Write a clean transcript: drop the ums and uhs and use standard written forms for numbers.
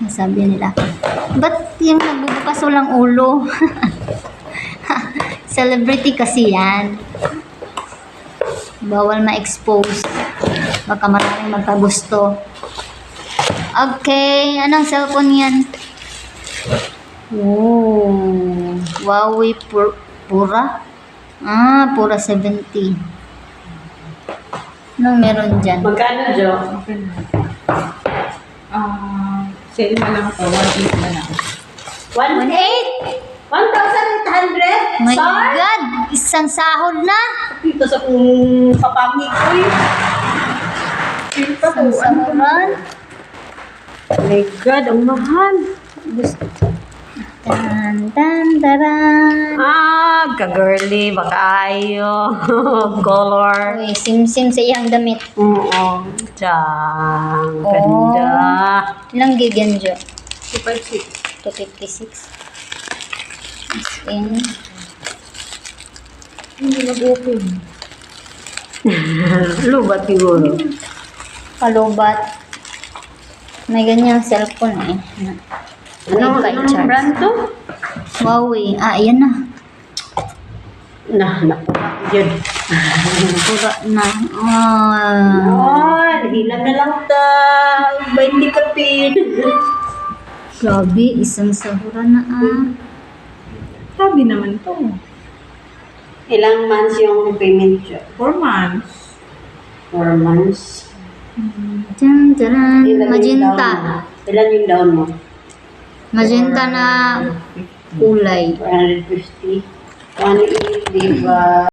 Sabi nila, ba't yung nagbubukas walang ulo? Celebrity kasi yan. Bawal ma-expose. Baka maraming magkagusto. Okay, anong cellphone yan? Oh, Huawei Pura? Ah, Pura 70. Anong meron dyan? Magkano, Jo? Okay na. Sale na lang ito. 1.8 na lang. 1,800? 1,800? My Sir? God! Isang sahod na! Dito sa kung papangi ko eh. Sale pa to. Isang sahuran? Oh my God, ang mahal. Gusto. Tan, tan, taran. Ka-girly, baka ayo. Color. Uy, sim-sim sa iyang damit. Oo. Tiyang. Oh. Ganda. Ilang gig yan, Jo? 256. 256. As in, Hindi nag-open. Lubat siguro. palubat. May ganyang cellphone eh. Ano, May anong charge. brand to? Huawei. Ah, ayan na. Nakuha yun. Pura na. Ah. Hilang na lang ta. 20 kapit. Grabe, isang sahura na ah. Sabi naman to. Ilang months yung payment siya? 4 months. 4 months. Diyan, taran. Ilan yung Magenta. down mo? Ilan yung down mo? Magenta na kulay. 450. 180, diba?